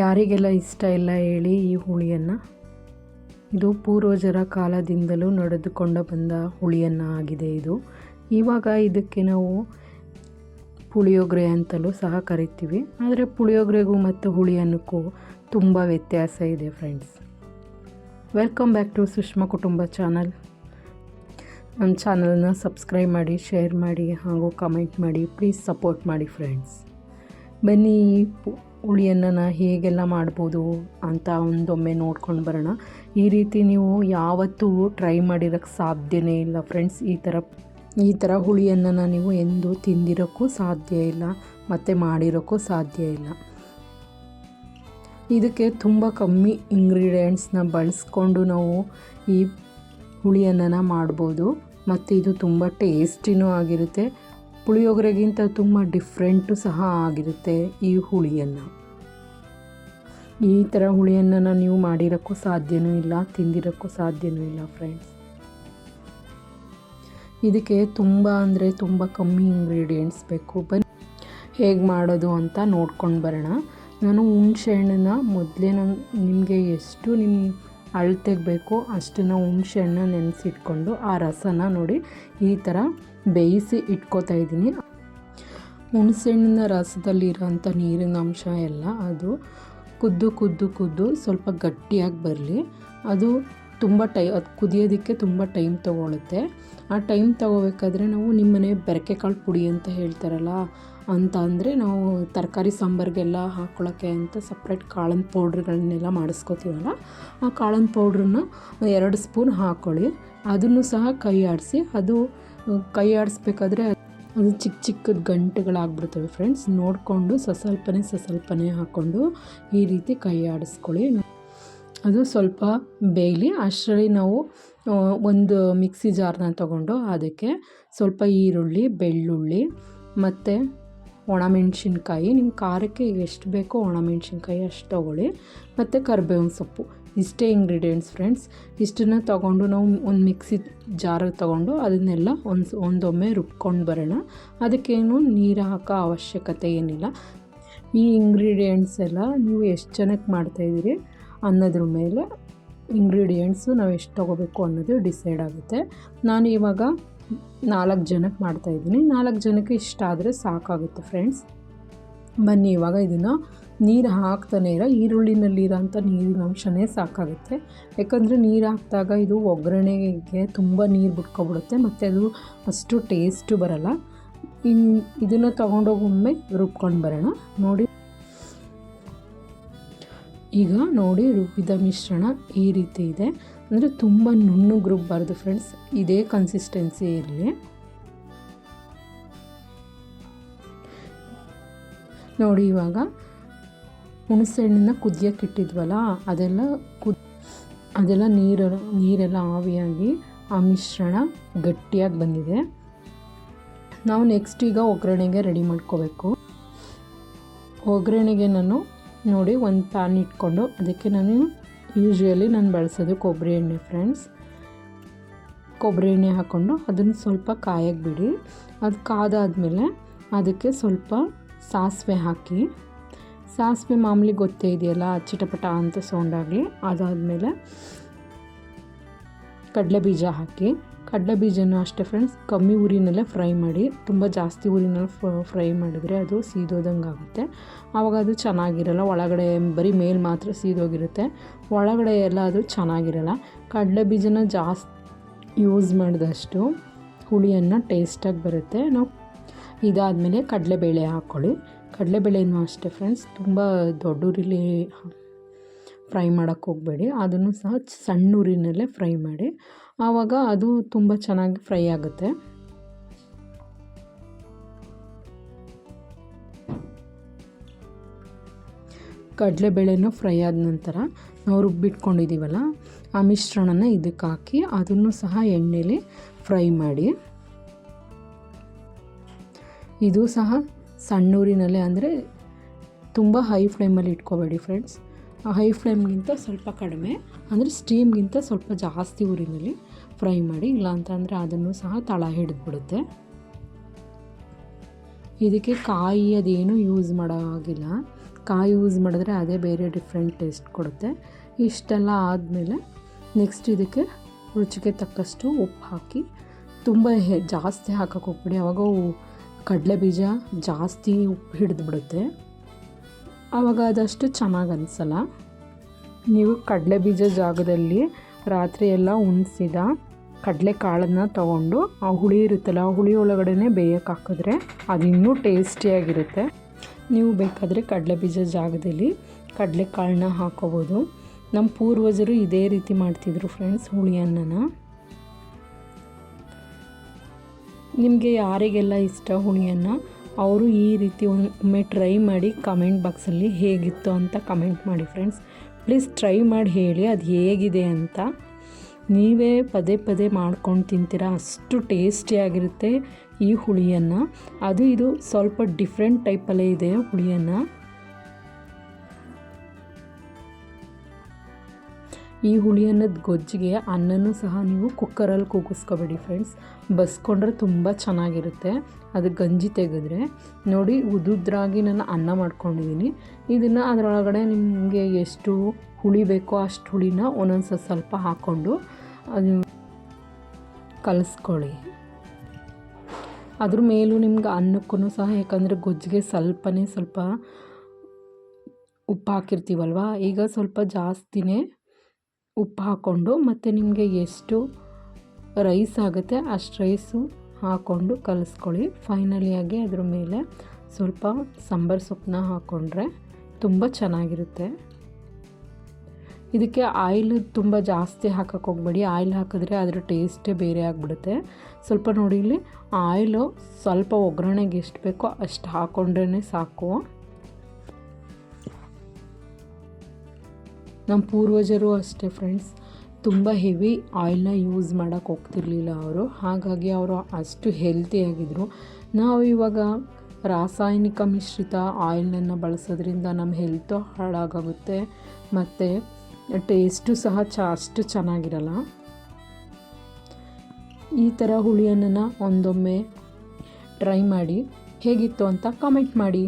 ಯಾರಿಗೆಲ್ಲ ಇಷ್ಟ ಇಲ್ಲ ಹೇಳಿ ಈ ಹುಳಿಯನ್ನು. ಇದು ಪೂರ್ವಜರ ಕಾಲದಿಂದಲೂ ನಡೆದುಕೊಂಡು ಬಂದ ಹುಳಿಯನ್ನು ಆಗಿದೆ ಇದು. ಇವಾಗ ಇದಕ್ಕೆ ನಾವು ಪುಳಿಯೋಗರೆ ಅಂತಲೂ ಸಹ ಕರಿತೀವಿ. ಆದರೆ ಪುಳಿಯೋಗರೆಗೂ ಮತ್ತು ಹುಳಿ ಅನ್ನಕ್ಕೂ ತುಂಬ ವ್ಯತ್ಯಾಸ ಇದೆ friends. Welcome back to Sushma Kutumba channel. ನನ್ನ ಚಾನಲನ್ನು ಸಬ್ಸ್ಕ್ರೈಬ್ ಮಾಡಿ, ಶೇರ್ ಮಾಡಿ ಹಾಗೂ ಕಮೆಂಟ್ ಮಾಡಿ. ಪ್ಲೀಸ್ ಸಪೋರ್ಟ್ ಮಾಡಿ ಫ್ರೆಂಡ್ಸ್. ಬನ್ನಿ ಹುಳಿಯನ್ನು ಹೇಗೆಲ್ಲ ಮಾಡ್ಬೋದು ಅಂತ ಒಂದೊಮ್ಮೆ ನೋಡ್ಕೊಂಡು ಬರೋಣ. ಈ ರೀತಿ ನೀವು ಯಾವತ್ತೂ ಟ್ರೈ ಮಾಡಿರೋಕ್ಕೆ ಸಾಧ್ಯನೇ ಇಲ್ಲ ಫ್ರೆಂಡ್ಸ್. ಈ ಥರ ಹುಳಿಯನ್ನು ನೀವು ಎಂದೂ ತಿಂದಿರೋಕ್ಕೂ ಸಾಧ್ಯ ಇಲ್ಲ ಮತ್ತು ಮಾಡಿರೋಕ್ಕೂ ಸಾಧ್ಯ ಇಲ್ಲ. ಇದಕ್ಕೆ ತುಂಬ ಕಮ್ಮಿ ಇಂಗ್ರೀಡಿಯೆಂಟ್ಸ್ನ ಬಳಸ್ಕೊಂಡು ನಾವು ಈ ಹುಳಿಯನ್ನು ಮಾಡ್ಬೋದು ಮತ್ತು ಇದು ತುಂಬ ಟೇಸ್ಟಿನೂ ಆಗಿರುತ್ತೆ. ಪುಳಿಯೋಗರೆಗಿಂತ ತುಂಬ ಡಿಫ್ರೆಂಟು ಸಹ ಆಗಿರುತ್ತೆ ಈ ಹುಳಿಯನ್ನು. ಈ ಥರ ಹುಳಿಯನ್ನು ನೀವು ಮಾಡಿರೋಕ್ಕೂ ಸಾಧ್ಯನೂ ಇಲ್ಲ, ತಿಂದಿರೋಕ್ಕೂ ಸಾಧ್ಯನೂ ಇಲ್ಲ ಫ್ರೆಂಡ್ಸ್. ಇದಕ್ಕೆ ತುಂಬ ಅಂದರೆ ತುಂಬ ಕಮ್ಮಿ ಇಂಗ್ರೀಡಿಯೆಂಟ್ಸ್ ಬೇಕು. ಬನ್ನಿ ಹೇಗೆ ಮಾಡೋದು ಅಂತ ನೋಡ್ಕೊಂಡು ಬರೋಣ. ನಾನು ಹುಣಸೆ ಹಣ್ಣನ್ನು ಮೊದಲೇ ನಿಮಗೆ ಎಷ್ಟು ಅಳತೆಗೆ ಬೇಕೋ ಅಷ್ಟನ್ನು ಹುಣಸೆ ಹಣ್ಣು ನೆನೆಸಿಟ್ಕೊಂಡು ಆ ರಸನ ನೋಡಿ ಈ ಥರ ಬೇಯಿಸಿ ಇಟ್ಕೋತಾ ಇದ್ದೀನಿ. ಹುಣಸೆ ಹಣ್ಣಿನ ರಸದಲ್ಲಿರೋಂಥ ನೀರಿನ ಅಂಶ ಎಲ್ಲ ಅದು ಕುದ್ದು ಸ್ವಲ್ಪ ಗಟ್ಟಿಯಾಗಿ ಬರಲಿ. ಅದು ಅದು ಕುದಿಯೋದಕ್ಕೆ ತುಂಬ ಟೈಮ್ ತೊಗೊಳುತ್ತೆ. ಆ ಟೈಮ್ ತೊಗೋಬೇಕಾದ್ರೆ ನಾವು ನಿಮ್ಮನೆ ಬೆರಕೆಕಾಳು ಪುಡಿ ಅಂತ ಹೇಳ್ತಾರಲ್ಲ ಅಂತ ಅಂದರೆ ನಾವು ತರಕಾರಿ ಸಾಂಬಾರಿಗೆಲ್ಲ ಹಾಕ್ಕೊಳ್ಳೋಕ್ಕೆ ಅಂತ ಸಪ್ರೇಟ್ ಕಾಳಿನ ಪೌಡ್ರ್ಗಳನ್ನೆಲ್ಲ ಮಾಡಿಸ್ಕೋತೀವಲ್ಲ, ಆ ಕಾಳಿನ ಪೌಡ್ರನ್ನ 2 ಸ್ಪೂನ್ ಹಾಕ್ಕೊಳ್ಳಿ. ಅದನ್ನು ಸಹ ಕೈ ಆಡಿಸಿ, ಅದು ಕೈ ಆಡಿಸ್ಬೇಕಾದ್ರೆ ಅದು ಚಿಕ್ಕದ ಗಂಟುಗಳಾಗ್ಬಿಡ್ತವೆ ಫ್ರೆಂಡ್ಸ್. ನೋಡಿಕೊಂಡು ಸ್ವಲ್ಪನೇ ಹಾಕ್ಕೊಂಡು ಈ ರೀತಿ ಕೈ ಆಡಿಸ್ಕೊಳ್ಳಿ. ಅದು ಸ್ವಲ್ಪ ಬೇಯಲಿ. ಅಷ್ಟರಲ್ಲಿ ನಾವು ಒಂದು ಮಿಕ್ಸಿ ಜಾರನ್ನ ತೊಗೊಂಡು ಅದಕ್ಕೆ ಸ್ವಲ್ಪ ಈರುಳ್ಳಿ, ಬೆಳ್ಳುಳ್ಳಿ ಮತ್ತು ಒಣಮೆಣ್ಸಿನ್ಕಾಯಿ, ನಿಮ್ಮ ಖಾರಕ್ಕೆ ಎಷ್ಟು ಬೇಕೋ ಒಣಮೆಣ್ಸಿನ್ಕಾಯಿ ಅಷ್ಟು ತೊಗೊಳ್ಳಿ, ಮತ್ತು ಕರಿಬೇವಿನ ಸೊಪ್ಪು. ಇಷ್ಟೇ ಇಂಗ್ರೀಡಿಯೆಂಟ್ಸ್ ಫ್ರೆಂಡ್ಸ್. ಇಷ್ಟನ್ನು ತೊಗೊಂಡು ನಾವು ಒಂದು ಮಿಕ್ಸಿ ಜಾರಿಗೆ ತೊಗೊಂಡು ಅದನ್ನೆಲ್ಲ ಒಂದೊಮ್ಮೆ ರುಬ್ಕೊಂಡು ಬರೋಣ. ಅದಕ್ಕೇನು ನೀರು ಹಾಕೋ ಅವಶ್ಯಕತೆ ಏನಿಲ್ಲ. ಈ ಇಂಗ್ರೀಡಿಯೆಂಟ್ಸ್ ಎಲ್ಲ ನೀವು ಎಷ್ಟು ಜನಕ್ಕೆ ಮಾಡ್ತಾಯಿದ್ದೀರಿ ಅನ್ನೋದ್ರ ಮೇಲೆ ಇಂಗ್ರೀಡಿಯೆಂಟ್ಸು ನಾವು ಎಷ್ಟು ತೊಗೋಬೇಕು ಅನ್ನೋದು ಡಿಸೈಡ್ ಆಗುತ್ತೆ. ನಾನು ಇವಾಗ 4 ಜನಕ್ಕೆ ಮಾಡ್ತಾಯಿದ್ದೀನಿ. 4 ಜನಕ್ಕೆ ಇಷ್ಟ ಆದರೆ ಸಾಕಾಗುತ್ತೆ ಫ್ರೆಂಡ್ಸ್. ಬನ್ನಿ ಇವಾಗ ಇದನ್ನು ನೀರು ಹಾಕ್ತಾನೆ ಈರುಳ್ಳಿನಲ್ಲಿರೋಂಥ ನೀರಿನ ಅಂಶನೇ ಸಾಕಾಗುತ್ತೆ. ಯಾಕಂದರೆ ನೀರು ಹಾಕಿದಾಗ ಇದು ಒಗ್ಗರಣೆಗೆ ತುಂಬ ನೀರು ಬಿಟ್ಕೊಬಿಡುತ್ತೆ ಮತ್ತು ಅದು ಅಷ್ಟು ಟೇಸ್ಟು ಬರಲ್ಲ. ಇದನ್ನು ತೊಗೊಂಡೋಗಿ ಒಮ್ಮೆ ರುಬ್ಕೊಂಡು ಬರೋಣ. ಈಗ ನೋಡಿ ರುಬ್ಬಿದ ಮಿಶ್ರಣ ಈ ರೀತಿ ಇದೆ. ಅಂದರೆ ತುಂಬ ನುಣ್ಣಗೆ ರುಬ್ಬಾರ್ದು ಫ್ರೆಂಡ್ಸ್, ಇದೇ ಕನ್ಸಿಸ್ಟೆನ್ಸಿ ಇರಲಿ. ನೋಡಿ ಇವಾಗ ಹುಣಸೆ ಹಣ್ಣನ್ನು ಕುದಿಯೋಕೆ ಇಟ್ಟಿದ್ವಲ್ಲ ಅದೆಲ್ಲ ನೀರೆಲ್ಲ ಆವಿಯಾಗಿ ಆ ಮಿಶ್ರಣ ಗಟ್ಟಿಯಾಗಿ ಬಂದಿದೆ. ನಾವು ನೆಕ್ಸ್ಟ್ ಈಗ ಒಗ್ಗರಣೆಗೆ ರೆಡಿ ಮಾಡ್ಕೋಬೇಕು. ಒಗ್ಗರಣೆಗೆ ನಾನು ನೋಡಿ ಒಂದು ಪ್ಯಾನ್ ಇಟ್ಕೊಂಡು ಅದಕ್ಕೆ ನಾನು ಬಳಸೋದು ಕೊಬ್ಬರಿ ಎಣ್ಣೆ ಫ್ರೆಂಡ್ಸ್. ಕೊಬ್ಬರಿ ಎಣ್ಣೆ ಹಾಕ್ಕೊಂಡು ಅದನ್ನು ಸ್ವಲ್ಪ ಕಾಯಕ್ಕೆ ಬಿಡಿ. ಅದು ಕಾದಾದಮೇಲೆ ಅದಕ್ಕೆ ಸ್ವಲ್ಪ ಸಾಸಿವೆ ಹಾಕಿ. ಸಾಸಿವೆ ಮಾಮೂಲಿ ಗೊತ್ತೇ ಇದೆಯಲ್ಲ, ಚಿಟಪಟ ಅಂತ ಸೌಂಡ್ ಆಗಲಿ. ಅದಾದಮೇಲೆ ಕಡಲೆಬೀಜ ಹಾಕಿ. ಕಡಲೆಬೀಜನೂ ಅಷ್ಟೇ ಫ್ರೆಂಡ್ಸ್, ಕಮ್ಮಿ ಉರಿನಲ್ಲೇ ಫ್ರೈ ಮಾಡಿ. ತುಂಬ ಜಾಸ್ತಿ ಉರಿನಲ್ಲಿ ಫ್ರೈ ಮಾಡಿದರೆ ಅದು ಸೀದೋದಂಗೆ ಆಗುತ್ತೆ. ಆವಾಗ ಅದು ಚೆನ್ನಾಗಿರಲ್ಲ. ಒಳಗಡೆ ಬರೀ ಮೇಲೆ ಮಾತ್ರ ಸೀದೋಗಿರುತ್ತೆ, ಒಳಗಡೆ ಎಲ್ಲ ಅದು ಚೆನ್ನಾಗಿರಲ್ಲ. ಕಡಲೆಬೀಜನ ಜಾಸ್ತಿ ಯೂಸ್ ಮಾಡಿದಷ್ಟು ಹುಳಿಯನ್ನು ಟೇಸ್ಟಾಗಿ ಬರುತ್ತೆ. ನಾವು ಇದಾದಮೇಲೆ ಕಡಲೆಬೇಳೆ ಹಾಕ್ಕೊಳ್ಳಿ. ಕಡಲೆಬೇಳೆನೂ ಅಷ್ಟೇ ಫ್ರೆಂಡ್ಸ್, ತುಂಬ ದೊಡ್ಡ ಉರಿಲಿ ಫ್ರೈ ಮಾಡೋಕ್ಕೆ ಹೋಗಬೇಡಿ. ಅದನ್ನು ಸಹ ಸಣ್ಣ ಉರಿನಲ್ಲೇ ಫ್ರೈ ಮಾಡಿ. ಆವಾಗ ಅದು ತುಂಬ ಚೆನ್ನಾಗಿ ಫ್ರೈ ಆಗುತ್ತೆ. ಕಡಲೆಬೇಳೆನೂ ಫ್ರೈ ಆದ ನಂತರ ನಾವು ರುಬ್ಬಿಟ್ಕೊಂಡಿದ್ದೀವಲ್ಲ ಆ ಮಿಶ್ರಣನ ಇದಕ್ಕೆ ಹಾಕಿ ಅದನ್ನು ಸಹ ಎಣ್ಣೆಲಿ ಫ್ರೈ ಮಾಡಿ. ಇದು ಸಹ ಸಣ್ಣೂರಿನಲ್ಲೇ, ಅಂದರೆ ತುಂಬ ಹೈ ಫ್ಲೇಮಲ್ಲಿ ಇಟ್ಕೋಬೇಡಿ ಫ್ರೆಂಡ್ಸ್. ಹೈ ಫ್ಲೇಮ್ಗಿಂತ ಸ್ವಲ್ಪ ಕಡಿಮೆ, ಅಂದರೆ ಸ್ಟೀಮ್ಗಿಂತ ಸ್ವಲ್ಪ ಜಾಸ್ತಿ ಊರಿನಲ್ಲಿ ಫ್ರೈ ಮಾಡಿ. ಇಲ್ಲ ಅಂತಂದರೆ ಅದನ್ನು ಸಹ ತಳ ಹಿಡಿದ್ಬಿಡುತ್ತೆ. ಇದಕ್ಕೆ ಕಾಯಿ ಅದೇನು ಯೂಸ್ ಮಾಡೋ ಹಾಗಿಲ್ಲ. ಕಾಯಿ ಯೂಸ್ ಮಾಡಿದ್ರೆ ಅದೇ ಬೇರೆ ಡಿಫ್ರೆಂಟ್ ಟೇಸ್ಟ್ ಕೊಡುತ್ತೆ. ಇಷ್ಟೆಲ್ಲ ಆದಮೇಲೆ ನೆಕ್ಸ್ಟ್ ಇದಕ್ಕೆ ರುಚಿಗೆ ತಕ್ಕಷ್ಟು ಉಪ್ಪು ಹಾಕಿ, ತುಂಬ ಜಾಸ್ತಿ ಹಾಕೋಕ್ಕೆ ಹೋಗ್ಬಿಡಿ, ಆವಾಗ ಕಡಲೆ ಬೀಜ ಜಾಸ್ತಿ ಉಪ್ಪು ಹಿಡಿದ್ಬಿಡುತ್ತೆ, ಆವಾಗ ಅದಷ್ಟು ಚೆನ್ನಾಗಿ ಅನಿಸಲ್ಲ. ನೀವು ಕಡಲೆ ಬೀಜ ಜಾಗದಲ್ಲಿ ರಾತ್ರಿ ಎಲ್ಲ ಉಣಿಸಿದ ಕಡಲೆ ಕಾಳನ್ನು ತೊಗೊಂಡು ಆ ಹುಳಿ ಇರುತ್ತಲ್ಲ, ಆ ಹುಳಿ ಒಳಗಡೆ ಬೇಯಕ್ಕೆ ಹಾಕಿದ್ರೆ ಅದು ಇನ್ನೂ ಟೇಸ್ಟಿಯಾಗಿರುತ್ತೆ. ನೀವು ಬೇಕಾದರೆ ಕಡಲೆ ಬೀಜ ಜಾಗದಲ್ಲಿ ಕಡಲೆ ಕಾಳನ್ನ ಹಾಕೋಬೋದು. ನಮ್ಮ ಪೂರ್ವಜರು ಇದೇ ರೀತಿ ಮಾಡ್ತಿದ್ರು ಫ್ರೆಂಡ್ಸ್, ಹುಳಿ ಅನ್ನನ. ನಿಮಗೆ ಯಾರಿಗೆಲ್ಲ ಇಷ್ಟ ಹುಳಿ ಅನ್ನ, ಅವರು ಈ ರೀತಿ ಒಮ್ಮೆ ಟ್ರೈ ಮಾಡಿ ಕಮೆಂಟ್ ಬಾಕ್ಸಲ್ಲಿ ಹೇಗಿತ್ತು ಅಂತ ಕಮೆಂಟ್ ಮಾಡಿ ಫ್ರೆಂಡ್ಸ್. ಪ್ಲೀಸ್ ಟ್ರೈ ಮಾಡಿ ಹೇಳಿ ಅದು ಹೇಗಿದೆ ಅಂತ. ನೀವೇ ಪದೇ ಪದೇ ಮಾಡ್ಕೊಂಡು ತಿಂತೀರಾ, ಅಷ್ಟು ಟೇಸ್ಟಿಯಾಗಿರುತ್ತೆ ಈ ಹುಳಿಯನ್ನು. ಇದು ಸ್ವಲ್ಪ ಡಿಫ್ರೆಂಟ್ ಟೈಪಲ್ಲೇ ಇದೆ ಹುಳಿಯನ್ನು. ಈ ಹುಳಿ ಅನ್ನದ ಗೊಜ್ಜಿಗೆ ಅನ್ನನೂ ಸಹ ನೀವು ಕುಕ್ಕರಲ್ಲಿ ಕೂಗಿಸ್ಕೋಬೇಡಿ ಫ್ರೆಂಡ್ಸ್, ಬಸ್ಕೊಂಡ್ರೆ ತುಂಬ ಚೆನ್ನಾಗಿರುತ್ತೆ. ಅದು ಗಂಜಿ ತೆಗೆದ್ರೆ ನೋಡಿ, ಉದುದ್ರಾಗಿ ನಾನು ಅನ್ನ ಮಾಡ್ಕೊಂಡಿದ್ದೀನಿ. ಇದನ್ನು ಅದರೊಳಗಡೆ ನಿಮಗೆ ಎಷ್ಟು ಹುಳಿ ಬೇಕೋ ಅಷ್ಟು ಹುಳಿನ ಒಂದೊಂದು ಸ್ವಲ್ಪ ಹಾಕ್ಕೊಂಡು ಅದು ಕಲಿಸ್ಕೊಳ್ಳಿ. ಅದ್ರ ಮೇಲೂ ನಿಮ್ಗೆ ಅನ್ನಕ್ಕೂ ಸಹ, ಯಾಕಂದರೆ ಗೊಜ್ಜಿಗೆ ಸ್ವಲ್ಪ ಉಪ್ಪು ಹಾಕಿರ್ತೀವಲ್ವ, ಈಗ ಸ್ವಲ್ಪ ಜಾಸ್ತಿನೇ ಉಪ್ಪು ಹಾಕ್ಕೊಂಡು ಮತ್ತು ನಿಮಗೆ ಎಷ್ಟು ರೈಸ್ ಆಗುತ್ತೆ ಅಷ್ಟು ರೈಸು ಹಾಕ್ಕೊಂಡು ಕಲಿಸ್ಕೊಳ್ಳಿ. ಫೈನಲಿಯಾಗಿ ಅದ್ರ ಮೇಲೆ ಸ್ವಲ್ಪ ಸಾಂಬಾರು ಸೊಪ್ಪನ್ನ ಹಾಕ್ಕೊಂಡ್ರೆ ತುಂಬ ಚೆನ್ನಾಗಿರುತ್ತೆ. ಇದಕ್ಕೆ ಆಯಿಲ್ ತುಂಬ ಜಾಸ್ತಿ ಹಾಕಕ್ಕೆ ಹೋಗಬೇಡಿ, ಆಯಿಲ್ ಹಾಕಿದ್ರೆ ಅದರ ಟೇಸ್ಟೇ ಬೇರೆ ಆಗಿಬಿಡುತ್ತೆ. ಸ್ವಲ್ಪ ನೋಡಿ, ಇಲ್ಲಿ ಆಯಿಲು ಸ್ವಲ್ಪ ಒಗ್ಗರಣೆಗೆ ಎಷ್ಟು ಬೇಕೋ ಅಷ್ಟು ಹಾಕ್ಕೊಂಡ್ರೇ ಸಾಕು. ನಮ್ಮ ಪೂರ್ವಜರು ಅಷ್ಟೇ ಫ್ರೆಂಡ್ಸ್, ತುಂಬ ಹೆವಿ ಆಯಿಲ್ನ ಯೂಸ್ ಮಾಡೋಕ್ಕೆ ಹೋಗ್ತಿರ್ಲಿಲ್ಲ ಅವರು, ಹಾಗಾಗಿ ಅವರು ಅಷ್ಟು ಹೆಲ್ತಿಯಾಗಿದ್ದರು. ನಾವು ಇವಾಗ ರಾಸಾಯನಿಕ ಮಿಶ್ರಿತ ಆಯಿಲನ್ನು ಬಳಸೋದ್ರಿಂದ ನಮ್ಮ ಹೆಲ್ತು ಹಾಳಾಗುತ್ತೆ ಮತ್ತು ಟೇಸ್ಟು ಸಹ ಅಷ್ಟು ಚೆನ್ನಾಗಿರಲ್ಲ. ಈ ಥರ ಹುಳಿಯನ್ನು ಒಂದೊಮ್ಮೆ ಟ್ರೈ ಮಾಡಿ, ಹೇಗಿತ್ತು ಅಂತ ಕಮೆಂಟ್ ಮಾಡಿ.